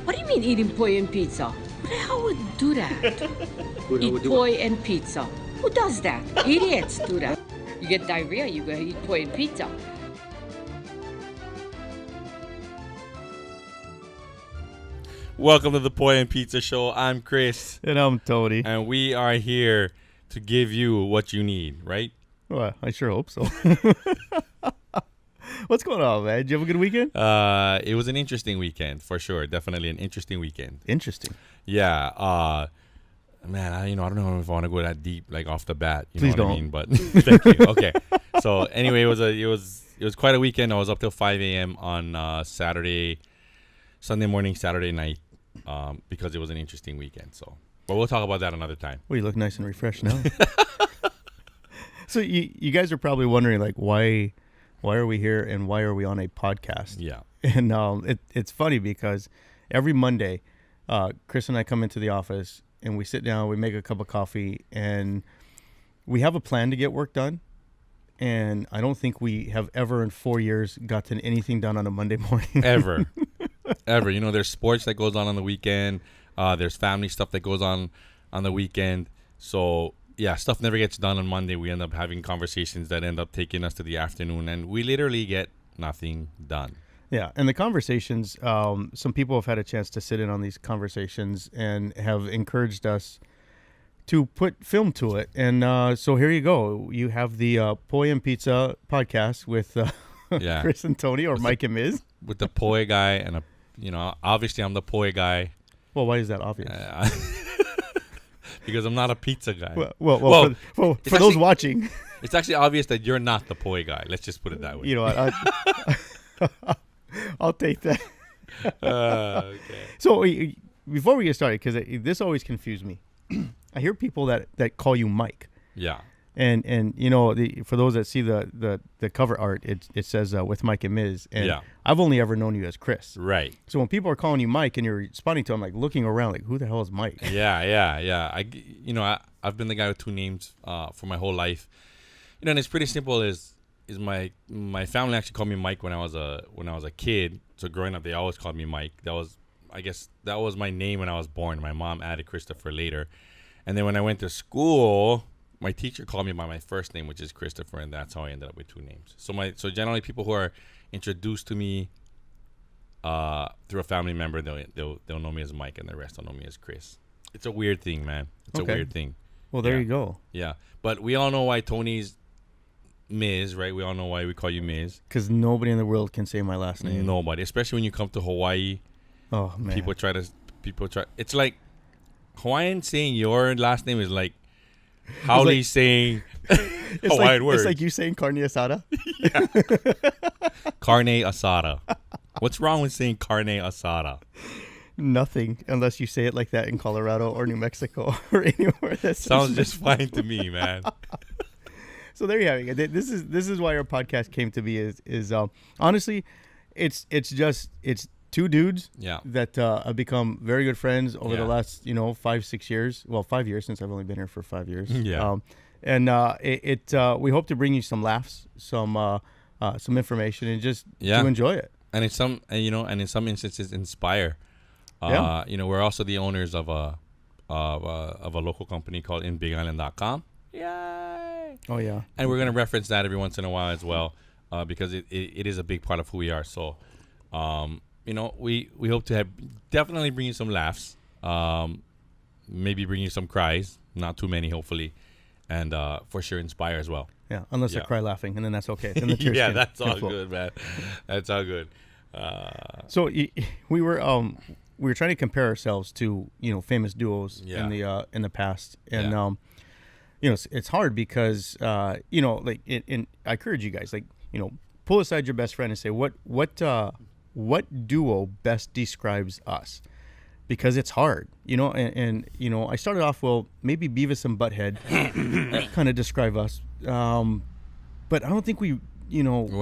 What do you mean eating Poi and Pizza? Who the hell would do that? Eat Poi and Pizza. Who does that? Idiots do that. You get diarrhea, you go eat Poi and Pizza. Welcome to the Poi and Pizza Show. I'm Chris. And I'm Tony. And we are here to give you what you need, right? Well, I sure hope so. What's going on, man? Did you have a good weekend? It was an interesting weekend, for sure. Definitely an interesting weekend. Interesting. Yeah. Man, I don't know if I want to go that deep, like off the bat. Please know what don't. I mean? But thank you. Okay. So anyway, it was quite a weekend. I was up till 5 a.m. on Sunday morning, Saturday night, because it was an interesting weekend. So, but we'll talk about that another time. Well, you look nice and refreshed now. So you guys are probably wondering, like, why are we here and why are we on a podcast? Yeah. And it's funny because every Monday, Chris and I come into the office and we sit down, we make a cup of coffee, and we have a plan to get work done. And I don't think we have ever in 4 years gotten anything done on a Monday morning. Ever. There's sports that goes on the weekend. There's family stuff that goes on the weekend. So, yeah, stuff never gets done on Monday. We end up having conversations that end up taking us to the afternoon, and we literally get nothing done. Yeah, and the conversations, some people have had a chance to sit in on these conversations and have encouraged us to put film to it. And so here you go. You have the Poi and Pizza podcast with Chris and Tony, or Myke and Miz. With the Poi guy, and obviously I'm the Poi guy. Well, why is that obvious? Because I'm not a pizza guy. Well, for those watching, it's actually obvious that you're not the Poi guy. Let's just put it that way. You know what? I'll take that. Okay. So before we get started, because this always confused me, I hear people that call you Myke. Yeah. And for those that see the cover art, it says with Myke and Miz. And yeah. I've only ever known you as Chris. Right. So when people are calling you Myke and you're responding to them, like looking around, like, who the hell is Myke? Yeah. I've been the guy with two names for my whole life. And it's pretty simple. Is my family actually called me Myke when I was a kid. So growing up, they always called me Myke. That was my name when I was born. My mom added Christopher later, and then when I went to school, my teacher called me by my first name, which is Christopher, and that's how I ended up with two names. So generally, people who are introduced to me through a family member, they'll know me as Myke, and the rest will know me as Chris. It's a weird thing, man. It's a weird thing. Well, there you go. Yeah, but we all know why Tony's Miz, right? We all know why we call you Miz. Because nobody in the world can say my last name. Nobody, especially when you come to Hawaii. Oh man, people try. It's like Hawaiian saying your last name is like Howley saying Hawaiian words. It's like you saying carne asada. Yeah. Carne asada. What's wrong with saying carne asada? Nothing, unless you say it like that in Colorado or New Mexico or anywhere. That sounds just fine to me, man. So there you have it. This is why our podcast came to be. Is honestly, it's two dudes that have become very good friends over the last 5-6 years. Well, 5 years, since I've only been here for 5 years. Yeah. We hope to bring you some laughs, some information, and just to enjoy it. And in some instances inspire. We're also the owners of a local company called InBigIsland.com. Yay! Oh yeah. And we're gonna reference that every once in a while as well, because it is a big part of who we are. So, we hope to definitely bring you some laughs, maybe bring you some cries, not too many, hopefully, and for sure inspire as well. Yeah, unless I cry laughing, and then that's okay. Then the tears that's all good, man. That's all good. So we were trying to compare ourselves to famous duos in the past, and it's hard because I encourage you guys, pull aside your best friend and say what duo best describes us, because it's hard, and I started off, maybe Beavis and Butthead kind of describe us, but I don't think we're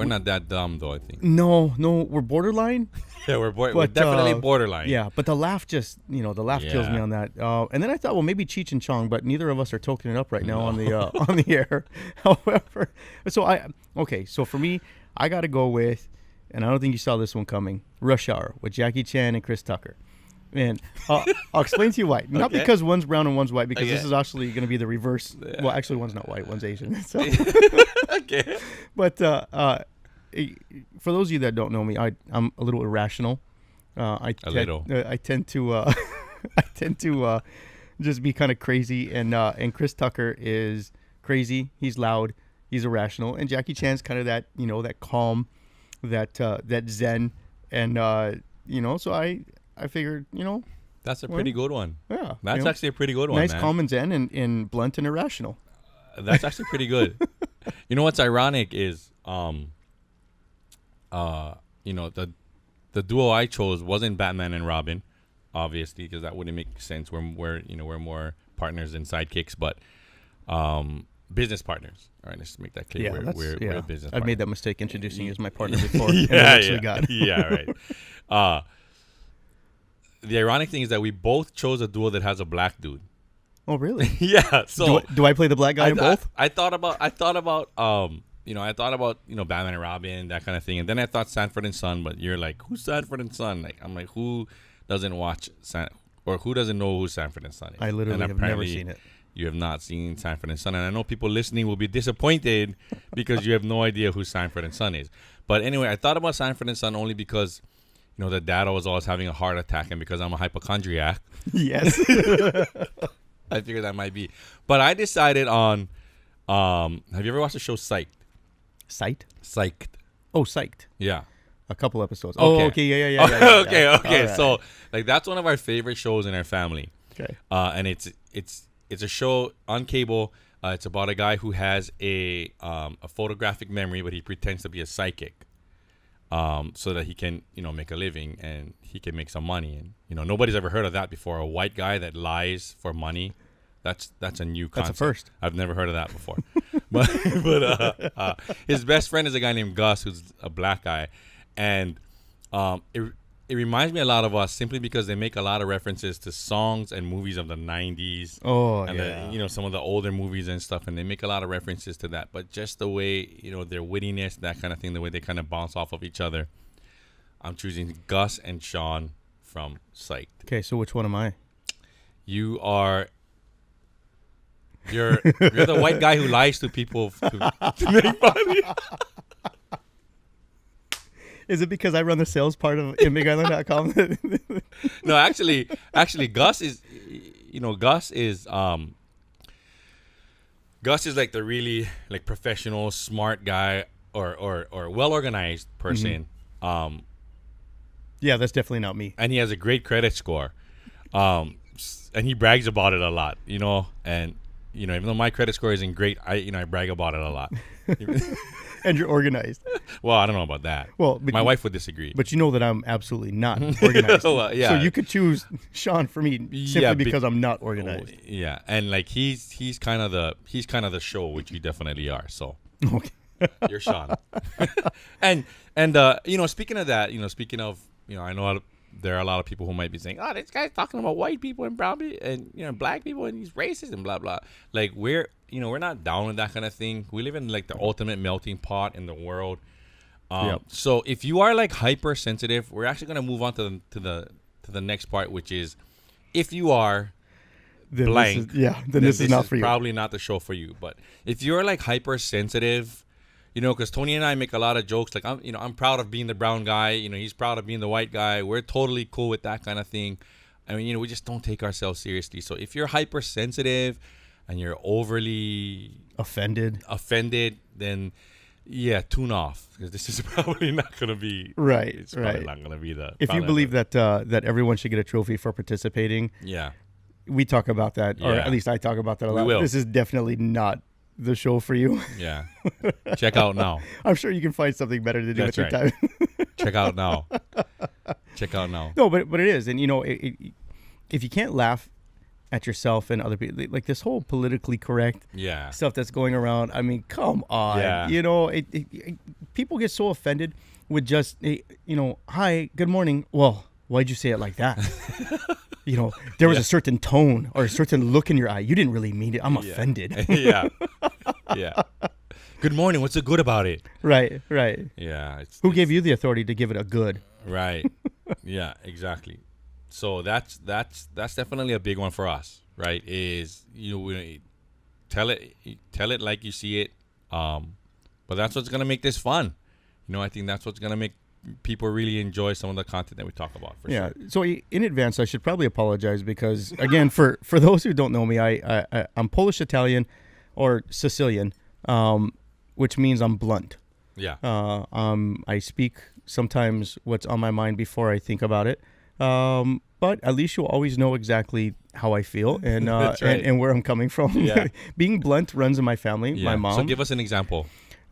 not that dumb though. I think no, we're borderline. Yeah, we're definitely borderline. Yeah, but the laugh just kills me on that. And then I thought, maybe Cheech and Chong, but neither of us are toking it up right now on the air. However, so for me, I got to go with, and I don't think you saw this one coming, Rush Hour with Jackie Chan and Chris Tucker. And I'll explain to you why. Not because one's brown and one's white, because this is actually going to be the reverse. Yeah. Well, actually, one's not white, one's Asian. So. Okay. But for those of you that don't know me, I'm a little irrational. I tend to just be kind of crazy, and Chris Tucker is crazy. He's loud. He's irrational, and Jackie Chan's kind of that that calm, that zen, and So I figured that's a pretty good one. Yeah, that's actually a pretty good one. Nice, man. Calm, and zen, and blunt and irrational. That's actually pretty good. You know what's ironic is the duo I chose wasn't Batman and Robin, obviously, because that wouldn't make sense. We're more partners than sidekicks, but business partners. All right, let's make that clear. Yeah, we're a business. I've partner. made that mistake introducing you as my partner before. Yeah. Right. The ironic thing is that we both chose a duo that has a black dude. Oh, really? Yeah. So do I play the black guy in both? I thought about Batman and Robin, that kind of thing, and then I thought Sanford and Son. But you're like, who's Sanford and Son? Like, I'm like, who doesn't watch or who doesn't know who Sanford and Son is? I literally have never seen it. You have not seen Sanford and Son, and I know people listening will be disappointed because you have no idea who Sanford and Son is. But anyway, I thought about Sanford and Son only because the dad was always having a heart attack, and because I'm a hypochondriac. Yes. I figured that might be. But I decided on have you ever watched the show Psyched? Psyched. Oh, Psyched. Yeah. A couple episodes. Okay. Oh, okay. Yeah. Okay. Right. So, like, that's one of our favorite shows in our family. Okay. And it's a show on cable. It's about a guy who has a photographic memory, but he pretends to be a psychic, so that he can make a living and he can make some money. And nobody's ever heard of that before. A white guy that lies for money. That's a new concept. That's a first. I've never heard of that before. but his best friend is a guy named Gus, who's a black guy, and it reminds me a lot of us simply because they make a lot of references to songs and movies of the 90s. Oh, and yeah. Some of the older movies and stuff, and they make a lot of references to that. But just the way, their wittiness, that kind of thing, the way they kind of bounce off of each other. I'm choosing Gus and Sean from Psyched. Okay, so which one am I? You're the white guy who lies to people to make money. Is it because I run the sales part of BigIsland.com? No, actually, Gus is like the really like professional, smart guy or well organized person. Mm-hmm. Yeah, that's definitely not me. And he has a great credit score, and he brags about it a lot. And even though my credit score isn't great, I brag about it a lot. And you're organized. Well, I don't know about that. Well, my wife would disagree. But you know that I'm absolutely not organized. Well, yeah. So you could choose Sean for me simply because I'm not organized. Yeah, and like he's kind of the show, which you definitely are. So okay, you're Sean. and speaking of that, I know there are a lot of people who might be saying, "Oh, this guy's talking about white people and brown people and black people and he's racist and blah blah." Like we're not down with that kind of thing. We live in like the ultimate melting pot in the world. Yep. So if you are like hypersensitive, we're actually gonna move on to the next part, which is if you are then blank, then this is not for you. Probably not the show for you. But if you're like hypersensitive, because Tony and I make a lot of jokes. Like I'm proud of being the brown guy. He's proud of being the white guy. We're totally cool with that kind of thing. I mean, we just don't take ourselves seriously. So if you're hypersensitive and you're overly offended, then yeah, tune off because this is probably not going to be right. It's probably not going to be the. If you believe that everyone should get a trophy for participating, yeah, we talk about that, or at least I talk about that a lot. We will. This is definitely not the show for you. Yeah. Check out now. I'm sure you can find something better to do with your time. Check out now. No, but it is. And, if you can't laugh at yourself and other people, like this whole politically correct stuff that's going around, I mean, come on. Yeah. People get so offended with just, hi, good morning. Well, why'd you say it like that? There was a certain tone or a certain look in your eye. You didn't really mean it. I'm offended. Yeah. Good morning. What's so good about it? Right. Yeah. Who gave you the authority to give it a good? Right. Yeah, exactly. So that's definitely a big one for us, right? Is tell it like you see it, but that's what's gonna make this fun. I think that's what's gonna make people really enjoy some of the content that we talk about. For sure. So in advance, I should probably apologize because again, for those who don't know me, I'm Polish Italian or Sicilian, which means I'm blunt. Yeah. I speak sometimes what's on my mind before I think about it. But at least you'll always know exactly how I feel and right. and where I'm coming from. Yeah. Being blunt runs in my family. Yeah. My mom. So give us an example.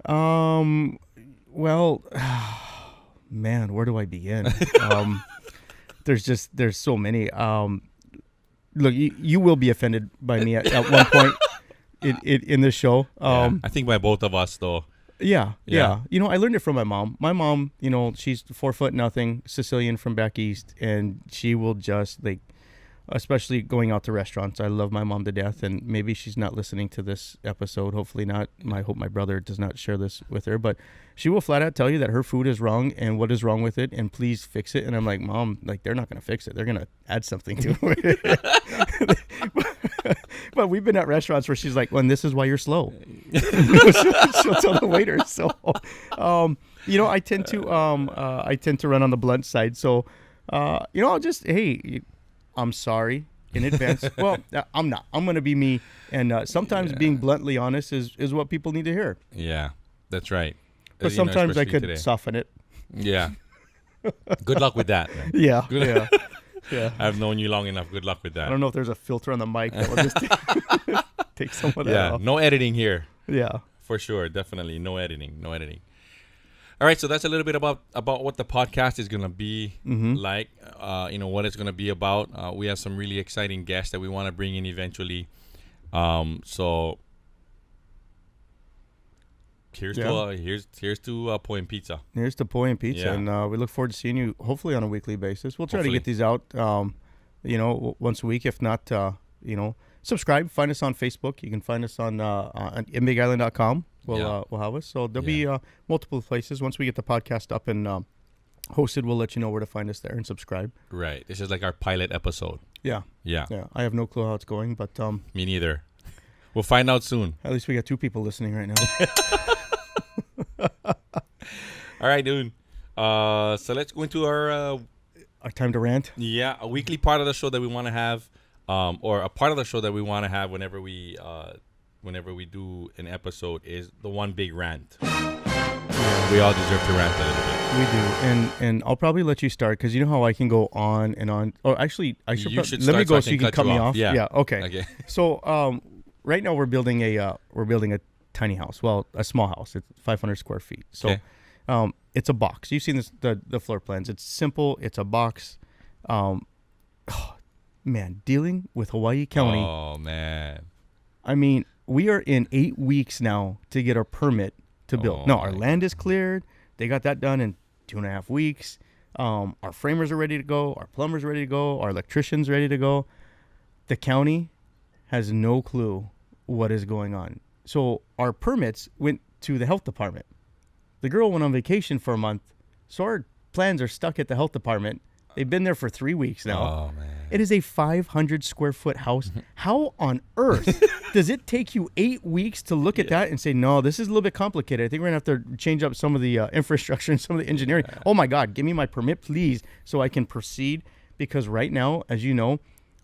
Well, man, where do I begin? There's so many. Look, you will be offended by me at one point in this show. I think by both of us, though. Yeah. I learned it from my mom. My mom, she's 4'0", Sicilian from back east, and she will just especially going out to restaurants. I love my mom to death, and maybe she's not listening to this episode. Hopefully not. I hope my brother does not share this with her, but she will flat out tell you that her food is wrong and what is wrong with it, and please fix it. And I'm like, Mom, they're not going to fix it. They're going to add something to it. But we've been at restaurants where she's like, well, and this is why you're slow. she'll tell the waiter. So, I tend to run on the blunt side. So, I'll just, hey, I'm sorry in advance. Well, I'm not. I'm going to be me. And sometimes being bluntly honest is what people need to hear. Yeah, that's right. But sometimes I could soften it. Yeah. Good luck with that. Man. Yeah. Yeah. I've known you long enough. Good luck with that. I don't know if there's a filter on the mic that will just take some of that off. No editing here. Yeah. For sure. Definitely. No editing. All right. So that's a little bit about what the podcast is going to be like, what it's going to be about. We have some really exciting guests that we want to bring in eventually. So here's to Poi and Pizza. Here's to Poi and Pizza. And we look forward to seeing you hopefully on a weekly basis. We'll try to get these out, once a week. If not, subscribe. Find us on Facebook. You can find us on inbigisland.com. We'll have us. So there'll be multiple places. Once we get the podcast up and hosted, we'll let you know where to find us there and subscribe. Right. This is like our pilot episode. Yeah. I have no clue how it's going, but me neither. We'll find out soon. At least we got 2 people listening right now. All right, dude. So let's go into our time to rant. Yeah, a weekly part of the show that we want to have, or a part of the show that we want to have whenever we do an episode is the one big rant. We all deserve to rant a little bit. We do, and I'll probably let you start because you know how I can go on and on. Or actually, I should let me go so you can cut me off. Yeah. Okay. So right now we're building a tiny house. Well, a small house. It's 500 square feet. So it's a box. You've seen the floor plans. It's simple. It's a box. Man, dealing with Hawaii County. Oh man. I mean, we are in 8 weeks now to get our permit to build. No, our land is cleared. They got that done in 2.5 weeks. Our framers are ready to go. Our plumbers ready to go. Our electrician's ready to go. The county has no clue what is going on. So our permits went to the health department. The girl went on vacation for a month. So our plans are stuck at the health department. They've been there for 3 weeks now. Oh, man. It is a 500 square foot house. How on earth does it take you 8 weeks to look at that and say, no, this is a little bit complicated. I think we're going to have to change up some of the infrastructure and some of the engineering. Oh, my God, give me my permit, please, so I can proceed. Because right now, as you know,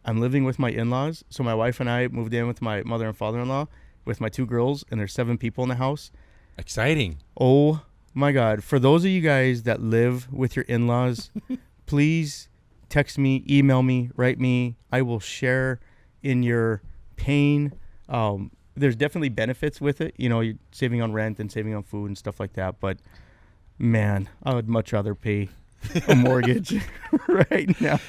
I'm living with my in-laws. So my wife and I moved in with my mother and father-in-law with my 2 girls, and there's 7 people in the house. Exciting. Oh, my God. For those of you guys that live with your in-laws, please text me, email me, write me. I will share in your pain. There's definitely benefits with it. You're saving on rent and saving on food and stuff like that. But, man, I would much rather pay a mortgage right now.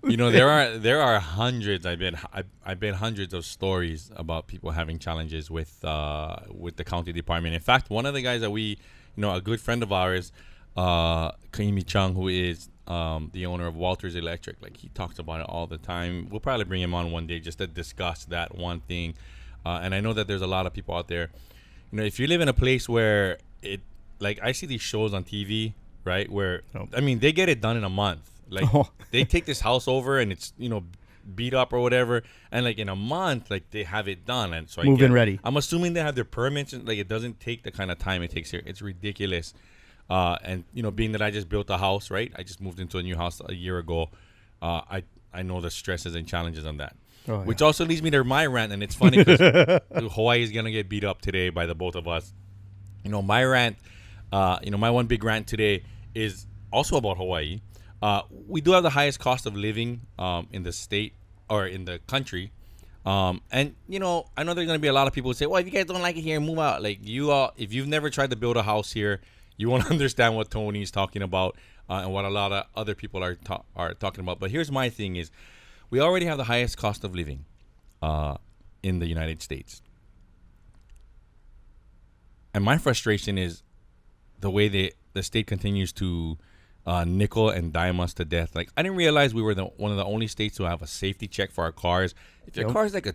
There are hundreds. I've been hundreds of stories about people having challenges with the county department. In fact, one of the guys that we, a good friend of ours, Kaimi Chung, who is the owner of Walters Electric, he talks about it all the time. We'll probably bring him on one day just to discuss that one thing. And I know that there's a lot of people out there. If you live in a place where I see these shows on TV, right? Where, they get it done in a month. Like they take this house over and it's, beat up or whatever, and like in a month, like they have it done, and so move in ready. I'm assuming they have their permits, and like it doesn't take the kind of time it takes here. It's ridiculous. And being that I just built a house, right? I just moved into a new house a year ago. I know the stresses and challenges on that. Which also leads me to my rant, and it's funny because Hawaii is gonna get beat up today by the both of us. My rant, my one big rant today is also about Hawaii. We do have the highest cost of living in the state or in the country. And, I know there's going to be a lot of people who say, well, if you guys don't like it here, move out. Like, if you've never tried to build a house here, you won't understand what Tony's talking about and what a lot of other people are talking about. But here's my thing is we already have the highest cost of living in the United States. And my frustration is the way the state continues to nickel and dime us to death. Like, I didn't realize we were one of the only states to have a safety check for our cars. If your car is like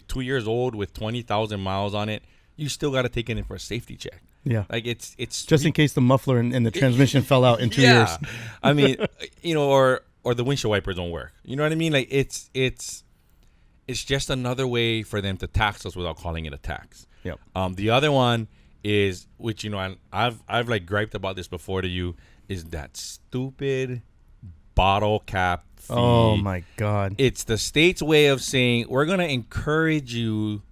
2 years old with 20,000 miles on it, you still got to take it in for a safety check. Yeah, like it's just in case the muffler and the transmission fell out in 2 years. I mean, or the windshield wipers don't work. You know what I mean? Like it's just another way for them to tax us without calling it a tax. Yep. The other one is, which I've like griped about this before to you, is that stupid bottle cap fee. Oh my God. It's the state's way of saying we're going to encourage you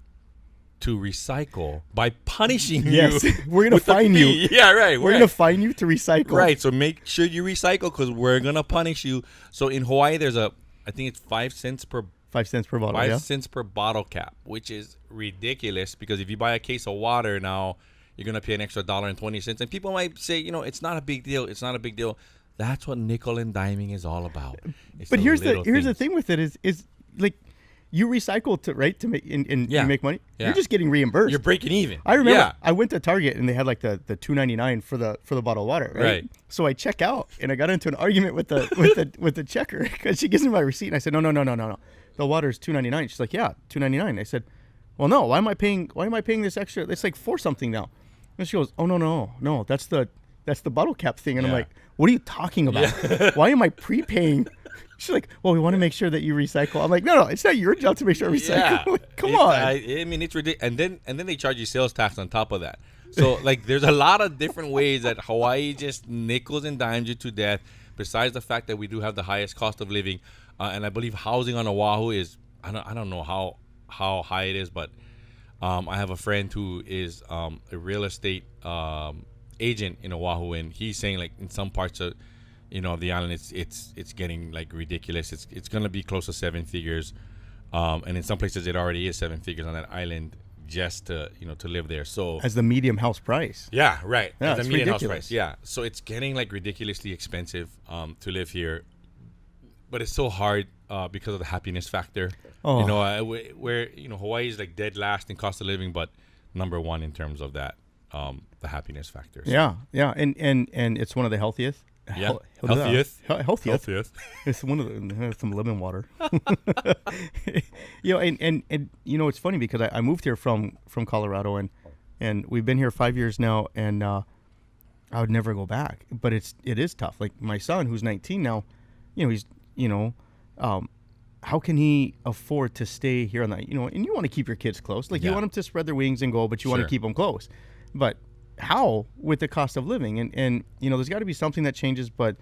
to recycle by punishing you. We're going to fine you. Yeah, right. We're going to fine you to recycle. Right. So make sure you recycle because we're going to punish you. So in Hawaii, there's I think it's 5 cents per 5 cents per bottle. 5 cents per bottle cap, which is ridiculous because if you buy a case of water now, you're going to pay an extra $1.20. And people might say, it's not a big deal. It's not a big deal. That's what nickel and diming is all about. But here's the thing with it is like you recycle to make and you make money. Yeah. You're just getting reimbursed. You're breaking even. I remember I went to Target and they had like the $2.99 for the bottle of water, right? So I check out and I got into an argument with the checker because she gives me my receipt and I said no. The water is $2.99. She's like, yeah, $2.99. I said, well, no. Why am I paying this extra? It's like $4 something now. And she goes, oh no, that's the bottle cap thing. And I'm like, what are you talking about? Yeah. Why am I prepaying? She's like, well, we want to make sure that you recycle. I'm like, no, it's not your job to make sure I recycle. Yeah. Like, come on. I mean, it's ridiculous. And then they charge you sales tax on top of that. So like, there's a lot of different ways that Hawaii just nickels and dimes you to death. Besides the fact that we do have the highest cost of living, and I believe housing on Oahu is I don't know how high it is, but I have a friend who is a real estate agent in Oahu, and he's saying like in some parts of the island it's getting like ridiculous. It's gonna be close to 7 figures, and in some places it already is 7 figures on that island just to live there. So as the medium house price. Yeah, right. Yeah, as the medium house price. Yeah. So it's getting like ridiculously expensive to live here, but it's so hard because of the happiness factor. Oh. Where Hawaii is like dead last in cost of living, but number one in terms of that the happiness factor. So. Yeah, and it's one of the healthiest. Yeah, healthiest. It's one of the some lemon water. And it's funny because I moved here from Colorado and we've been here 5 years now, and I would never go back. But it is tough. Like my son, who's 19 now, he's how can he afford to stay here on that? And you want to keep your kids close. Like you want them to spread their wings and go, but you want to keep them close. But how with the cost of living? And there's got to be something that changes. But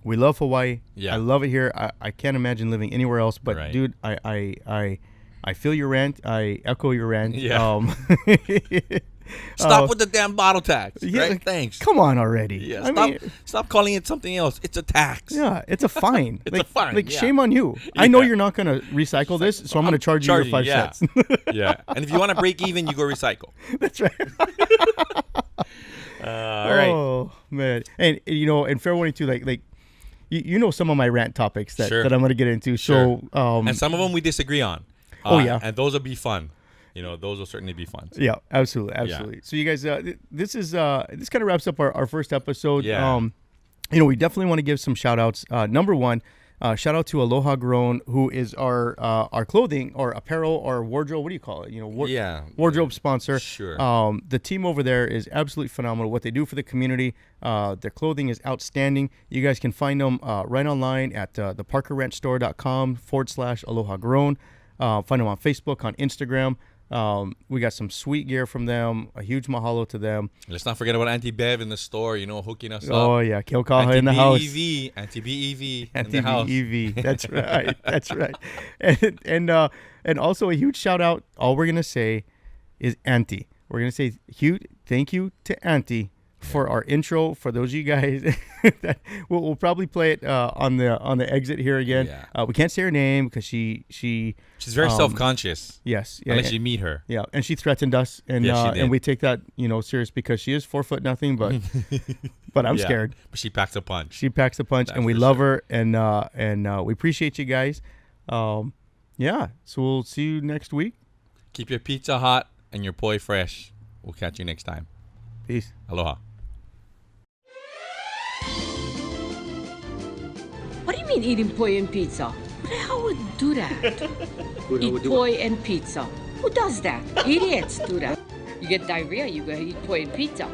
we love Hawaii. Yeah. I love it here. I can't imagine living anywhere else. But dude, I feel your rant. I echo your rant. Yeah. Stop with the damn bottle tax. Yeah, right? Thanks. Come on already. Yeah, stop calling it something else. It's a tax. Yeah, it's a fine. It's a fine. Like shame on you. Yeah. I know you're not going to recycle this, so I'm going to charge you your 5 cents. Yeah. And if you want to break even, you go recycle. That's right. All right. Oh man. And and fair warning too, like some of my rant topics that I'm going to get into. Sure. So and some of them we disagree on. And those will be fun. Those will certainly be fun. Yeah, absolutely. Yeah. So you guys, this kind of wraps up our first episode. Yeah. We definitely want to give some shout outs. Number one, Shout out to Aloha Grown, who is our clothing or apparel or wardrobe. What do you call it? Wardrobe sponsor. Sure. The team over there is absolutely phenomenal. What they do for the community, their clothing is outstanding. You guys can find them right online at theparkerranchstore.com/Aloha Grown. Find them on Facebook, on Instagram. We got some sweet gear from them. A huge mahalo to them. Let's not forget about Auntie Bev in the store, hooking us up. Oh, yeah. Kilkaha in the house. Auntie BEV in Auntie the house. BEV. That's right. That's right. And also a huge shout out. All we're going to say is Auntie. We're going to say huge thank you to Auntie for our intro. For those of you guys that we'll probably play it on the exit here again. Yeah. We can't say her name because she's very self-conscious. Yes, unless you meet her. Yeah, and she threatened us, and we take that serious because she is 4 foot nothing, but but I'm scared. But she packs a punch. She packs a punch, and we love her, and we appreciate you guys. So we'll see you next week. Keep your pizza hot and your poi fresh. We'll catch you next time. Peace. Aloha. What do you mean eating poi and pizza? Who the hell would do that? Eat poi and pizza. Who does that? Idiots do that. You get diarrhea, you go eat poi and pizza.